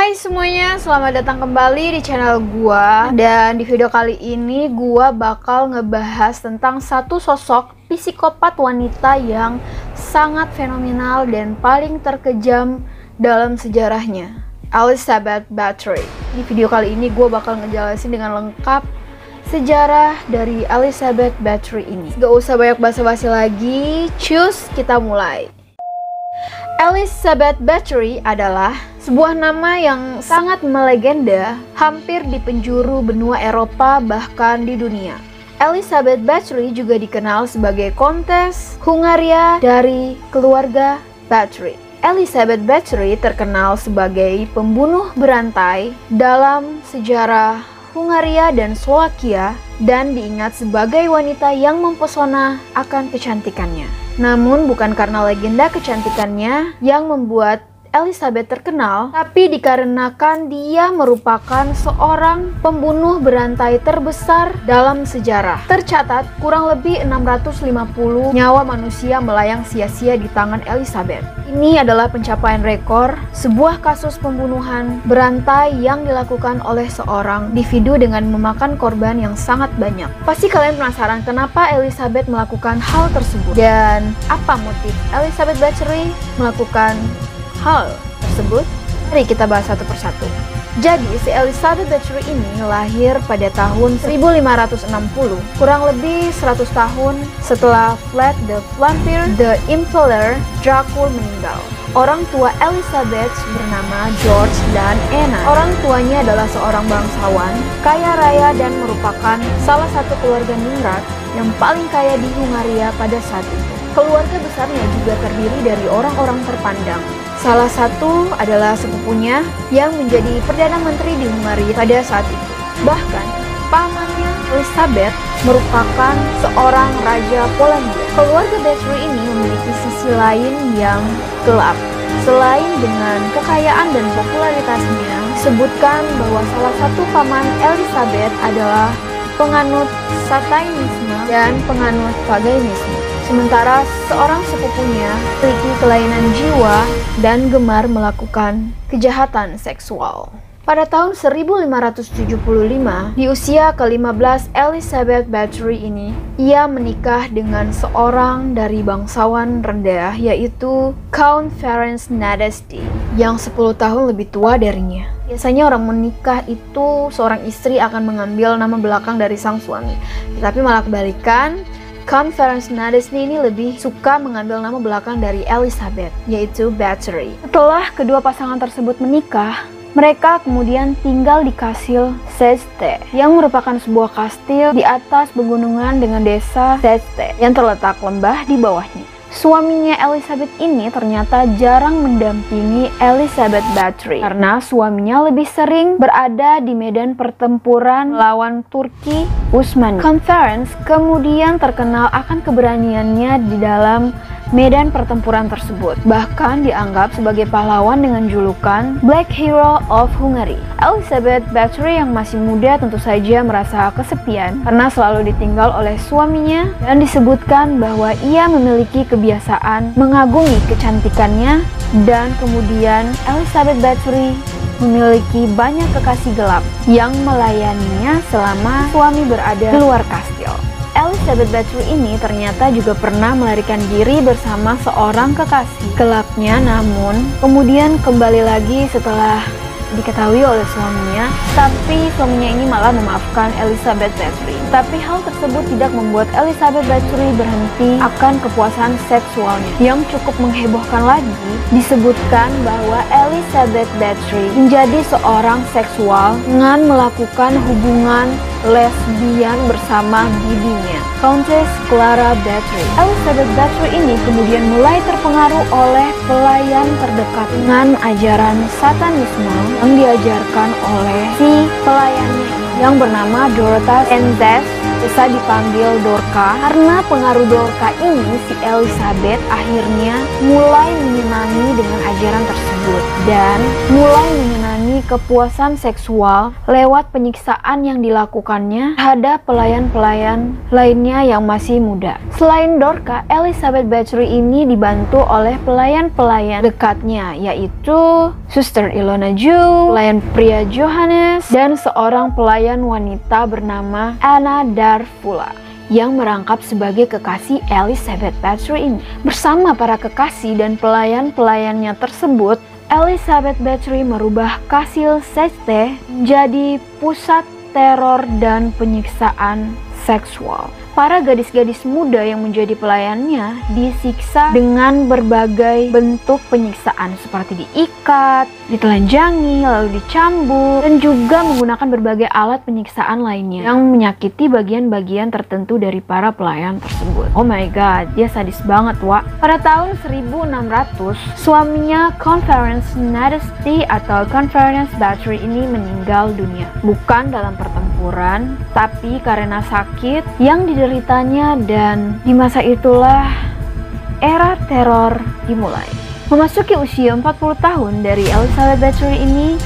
Hai semuanya, selamat datang kembali di channel gua. Dan di video kali ini gua bakal ngebahas tentang satu sosok psikopat wanita yang sangat fenomenal dan paling terkejam dalam sejarahnya, Elizabeth Bathory. Di video kali ini gua bakal ngejelasin dengan lengkap sejarah dari Elizabeth Bathory ini. Gak usah banyak basa-basi lagi, cus kita mulai. Elizabeth Bathory adalah sebuah nama yang sangat melegenda hampir di penjuru benua Eropa bahkan di dunia. Elizabeth Bathory juga dikenal sebagai Kontes Hungaria dari keluarga Bathory. Elizabeth Bathory terkenal sebagai pembunuh berantai dalam sejarah Hungaria dan Slovakia dan diingat sebagai wanita yang mempesona akan kecantikannya. Namun bukan karena legenda kecantikannya yang membuat Elizabeth terkenal, tapi dikarenakan dia merupakan seorang pembunuh berantai terbesar dalam sejarah. Tercatat kurang lebih 650 nyawa manusia melayang sia-sia di tangan Elizabeth. Ini adalah pencapaian rekor sebuah kasus pembunuhan berantai yang dilakukan oleh seorang individu dengan memakan korban yang sangat banyak. Pasti kalian penasaran kenapa Elizabeth melakukan hal tersebut dan apa motif Elizabeth Bathory melakukan hal tersebut. Mari kita bahas satu persatu. Jadi si Elizabeth Bathory ini lahir pada tahun 1560, kurang lebih 100 tahun setelah Vlad the Vampire the Impaler Dracul meninggal. Orang tua Elizabeth bernama George dan Anna. Orang tuanya adalah seorang bangsawan, kaya raya dan merupakan salah satu keluarga ningrat yang paling kaya di Hungaria pada saat itu. Keluarga besarnya juga terdiri dari orang-orang terpandang. Salah satu adalah sepupunya yang menjadi Perdana Menteri di Hungaria pada saat itu. Bahkan, pamannya Elizabeth merupakan seorang raja Polandia. Keluarga Bathory ini memiliki sisi lain yang gelap. Selain dengan kekayaan dan popularitasnya, disebutkan bahwa salah satu paman Elizabeth adalah penganut Satanisme dan penganut paganisme. Sementara seorang sepupunya memiliki kelainan jiwa dan gemar melakukan kejahatan seksual. Pada tahun 1575, di usia ke-15 Elizabeth Bathory ini, ia menikah dengan seorang dari bangsawan rendah yaitu Count Ferenc Nadasdy yang 10 tahun lebih tua darinya. Biasanya orang menikah itu seorang istri akan mengambil nama belakang dari sang suami, tetapi malah kebalikan. Count Ferenc Nadasdy ini lebih suka mengambil nama belakang dari Elizabeth, yaitu Bathory. Setelah kedua pasangan tersebut menikah, mereka kemudian tinggal di kastil Szécely, yang merupakan sebuah kastil di atas pegunungan dengan desa Szécely yang terletak lembah di bawahnya. Suaminya Elizabeth ini ternyata jarang mendampingi Elizabeth Bathory karena suaminya lebih sering berada di medan pertempuran melawan Turki Utsmani. Count Ferenc kemudian terkenal akan keberaniannya di dalam medan pertempuran tersebut, bahkan dianggap sebagai pahlawan dengan julukan Black Hero of Hungary. Elizabeth Bathory yang masih muda tentu saja merasa kesepian karena selalu ditinggal oleh suaminya dan disebutkan bahwa ia memiliki kebiasaan mengagumi kecantikannya dan kemudian Elizabeth Bathory memiliki banyak kekasih gelap yang melayaninya selama suami berada di luar kastil. Elizabeth Bathory ini ternyata juga pernah melarikan diri bersama seorang kekasih gelapnya, namun kemudian kembali lagi setelah diketahui oleh suaminya, tapi suaminya ini malah memaafkan Elizabeth Bathory. Tapi hal tersebut tidak membuat Elizabeth Bathory berhenti akan kepuasan seksualnya. Yang cukup menghebohkan lagi, disebutkan bahwa Elizabeth Bathory menjadi seorang seksual dengan melakukan hubungan lesbian bersama bibinya, Countess Clara Bathory. Elizabeth Bathory ini kemudian mulai terpengaruh oleh pelayan terdekat dengan ajaran Satanisme yang diajarkan oleh si pelayannya yang bernama Dorota Enzes, bisa dipanggil Dorka. Karena pengaruh Dorka ini, si Elizabeth akhirnya mulai menyenangi dengan ajaran tersebut dan mulai menyenangi kepuasan seksual lewat penyiksaan yang dilakukannya terhadap pelayan-pelayan lainnya yang masih muda. Selain Dorcas, Elizabeth Bathory ini dibantu oleh pelayan-pelayan dekatnya, yaitu Suster Ilona Ju, pelayan pria Johannes, dan seorang pelayan wanita bernama Anna Darfula yang merangkap sebagai kekasih Elizabeth Bathory ini. Bersama para kekasih dan pelayan-pelayannya tersebut, Elizabeth Bathory merubah Kastil Seste menjadi pusat teror dan penyiksaan seksual. Para gadis-gadis muda yang menjadi pelayannya disiksa dengan berbagai bentuk penyiksaan seperti diikat, ditelanjangi, lalu dicambuk, dan juga menggunakan berbagai alat penyiksaan lainnya yang menyakiti bagian-bagian tertentu dari para pelayan tersebut. Oh my god, dia sadis banget, Wak. Pada tahun 1600, suaminya Conference Nadesti atau Conference Bathory ini meninggal dunia. Bukan dalam pertempuran, tapi karena sakit yang dideritanya, dan di masa itulah era teror dimulai. Memasuki usia 40 tahun dari Elizabeth Bathory ini,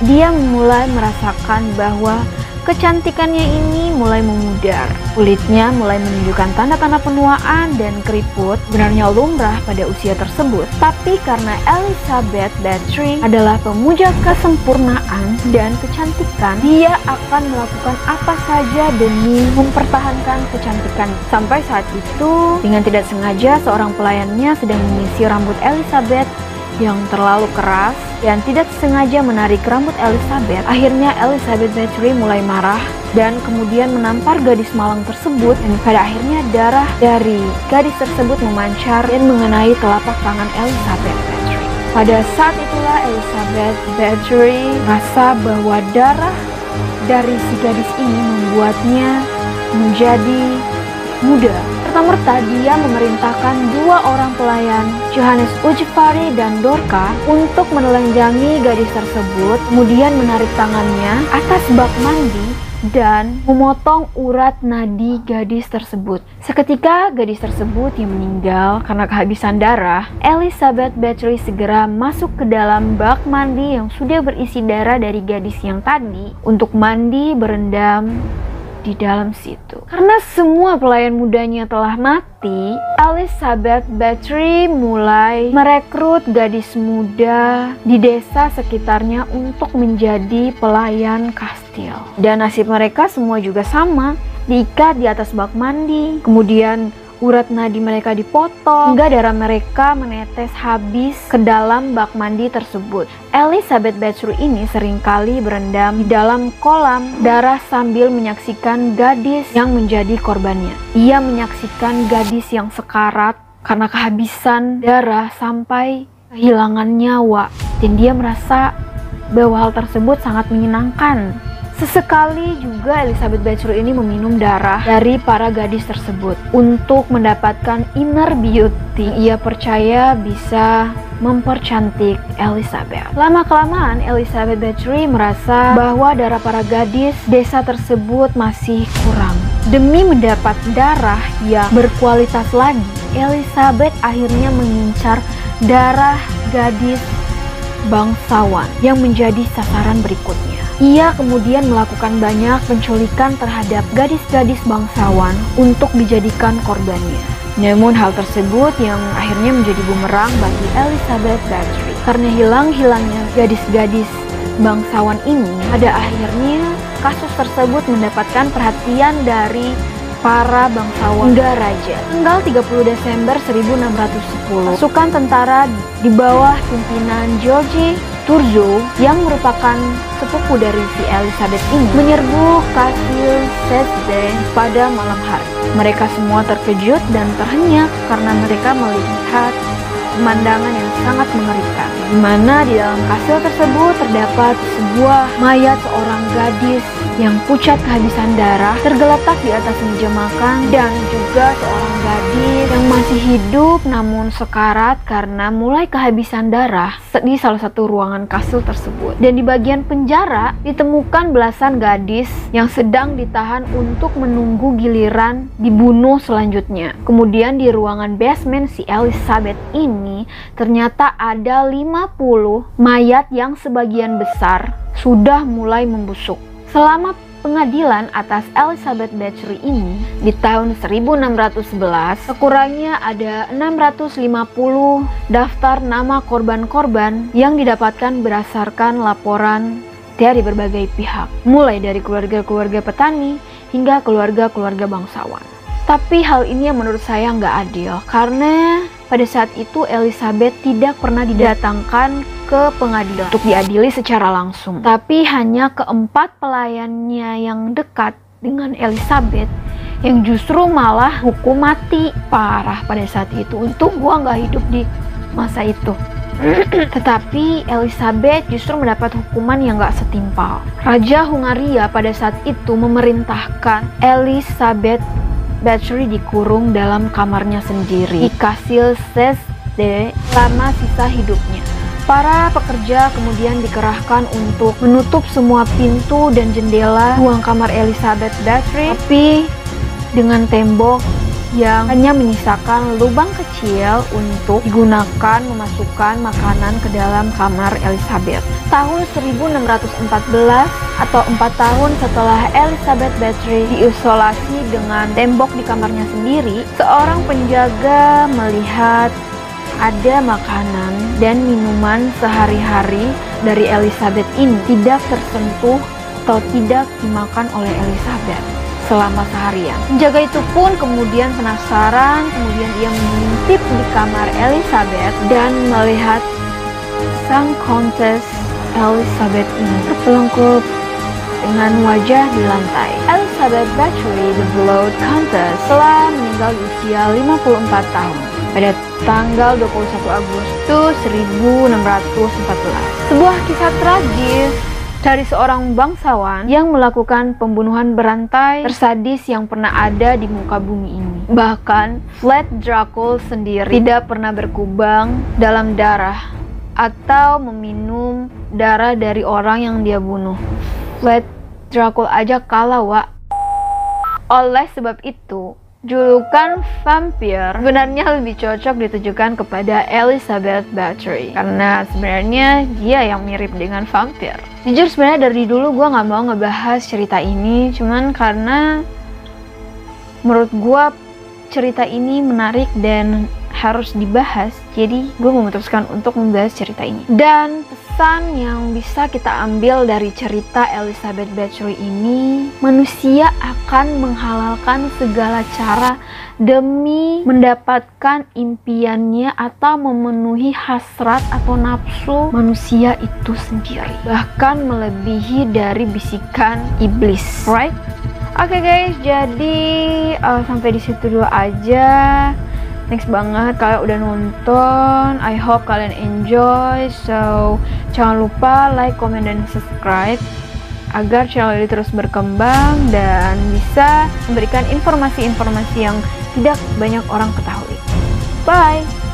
dia mulai merasakan bahwa kecantikannya ini mulai memudar. Kulitnya mulai menunjukkan tanda-tanda penuaan dan keriput, benarnya lumrah pada usia tersebut. Tapi karena Elizabeth Bathory adalah pemuja kesempurnaan dan kecantikan, dia akan melakukan apa saja demi mempertahankan kecantikan. Sampai saat itu, dengan tidak sengaja seorang pelayannya sedang menyisir rambut Elizabeth yang terlalu keras dan tidak sengaja menarik rambut Elizabeth. Akhirnya Elizabeth Bathory mulai marah dan kemudian menampar gadis malang tersebut, dan pada akhirnya darah dari gadis tersebut memancar dan mengenai telapak tangan Elizabeth Bathory. Pada saat itulah Elizabeth Bathory merasa bahwa darah dari si gadis ini membuatnya menjadi muda. Serta-merta dia memerintahkan dua orang pelayan, Johannes Ujfari dan Dorcas, untuk menelanjangi gadis tersebut, kemudian menarik tangannya atas bak mandi dan memotong urat nadi gadis tersebut. Seketika gadis tersebut yang meninggal karena kehabisan darah, Elizabeth Bathory segera masuk ke dalam bak mandi yang sudah berisi darah dari gadis yang tadi untuk mandi berendam di dalam situ. Karena semua pelayan mudanya telah mati, Elizabeth Bathory mulai merekrut gadis muda di desa sekitarnya untuk menjadi pelayan kastil. Dan nasib mereka semua juga sama, diikat di atas bak mandi, kemudian urat nadi mereka dipotong hingga darah mereka menetes habis ke dalam bak mandi tersebut. Elizabeth Bathory ini seringkali berendam di dalam kolam darah sambil menyaksikan gadis yang menjadi korbannya. Ia menyaksikan gadis yang sekarat karena kehabisan darah sampai kehilangan nyawa, dan dia merasa bahwa hal tersebut sangat menyenangkan. Sesekali juga Elizabeth Bathory ini meminum darah dari para gadis tersebut untuk mendapatkan inner beauty. Ia percaya bisa mempercantik Elizabeth. Lama-kelamaan Elizabeth Bathory merasa bahwa darah para gadis desa tersebut masih kurang. Demi mendapat darah yang berkualitas lagi, Elizabeth akhirnya mengincar darah gadis bangsawan yang menjadi sasaran berikutnya. Ia kemudian melakukan banyak penculikan terhadap gadis-gadis bangsawan untuk dijadikan korbannya. Namun hal tersebut yang akhirnya menjadi bumerang bagi Elizabeth Bathory. Karena hilang-hilangnya gadis-gadis bangsawan ini, pada akhirnya kasus tersebut mendapatkan perhatian dari para bangsawan muda raja. Tanggal 30 Desember 1610, pasukan tentara di bawah pimpinan George Turzo yang merupakan sepupu dari si Elizabeth ini menyerbu Kastil Seste pada malam hari. Mereka semua terkejut dan terhenyak karena mereka melihat pemandangan yang sangat mengerikan, di mana di dalam kastil tersebut terdapat sebuah mayat seorang gadis yang pucat kehabisan darah tergeletak di atas meja makan, dan juga seorang gadis yang masih hidup namun sekarat karena mulai kehabisan darah di salah satu ruangan kastil tersebut. Dan di bagian penjara ditemukan belasan gadis yang sedang ditahan untuk menunggu giliran dibunuh selanjutnya. Kemudian di ruangan basement si Elizabeth ini ternyata ada 5 mayat yang sebagian besar sudah mulai membusuk. Selama pengadilan atas Elizabeth Bathory ini di tahun 1611, sekurangnya ada 650 daftar nama korban-korban yang didapatkan berdasarkan laporan dari berbagai pihak, mulai dari keluarga-keluarga petani hingga keluarga-keluarga bangsawan. Tapi hal ini yang menurut saya nggak adil, karena pada saat itu Elizabeth tidak pernah didatangkan ke pengadilan untuk diadili secara langsung. Tapi hanya keempat pelayannya yang dekat dengan Elizabeth yang justru malah hukum mati. Parah pada saat itu. Untung gua nggak hidup di masa itu. Tetapi Elizabeth justru mendapat hukuman yang gak setimpal. Raja Hungaria pada saat itu memerintahkan Elizabeth Bathory dikurung dalam kamarnya sendiri di Kastil Székely selama sisa hidupnya. Para pekerja kemudian dikerahkan untuk menutup semua pintu dan jendela ruang kamar Elizabeth Bathory, tapi dengan tembok yang hanya menyisakan lubang kecil untuk digunakan memasukkan makanan ke dalam kamar Elizabeth. Tahun 1614 atau 4 tahun setelah Elizabeth Bathory diisolasi dengan tembok di kamarnya sendiri, seorang penjaga melihat ada makanan dan minuman sehari-hari dari Elizabeth ini tidak tersentuh atau tidak dimakan oleh Elizabeth selama seharian. Penjaga itu pun kemudian penasaran, kemudian ia mengintip di kamar Elizabeth dan melihat sang Countess Elizabeth ini terpelengkup dengan wajah di lantai. Elizabeth Bathory, the Blood Countess, telah meninggal di usia 54 tahun pada tanggal 21 Agustus 1614. Sebuah kisah tragis dari seorang bangsawan yang melakukan pembunuhan berantai tersadis yang pernah ada di muka bumi ini. Bahkan Vlad Dracul sendiri tidak pernah berkubang dalam darah atau meminum darah dari orang yang dia bunuh. Vlad Dracul aja kalah, Wak. Oleh sebab itu, julukan vampir sebenarnya lebih cocok ditujukan kepada Elizabeth Bathory karena sebenarnya dia yang mirip dengan vampir. Jujur sebenarnya dari dulu gue nggak mau ngebahas cerita ini, cuman karena menurut gue cerita ini menarik dan harus dibahas, jadi gue memutuskan untuk membahas cerita ini. Dan pesan yang bisa kita ambil dari cerita Elizabeth Bathory ini, manusia akan menghalalkan segala cara demi mendapatkan impiannya atau memenuhi hasrat atau nafsu manusia itu sendiri, bahkan melebihi dari bisikan iblis, right? Oke guys, jadi sampai di situ dulu aja. Thanks banget kalian udah nonton. I hope kalian enjoy. So jangan lupa like, comment, dan subscribe agar channel ini terus berkembang dan bisa memberikan informasi-informasi yang tidak banyak orang ketahui. Bye.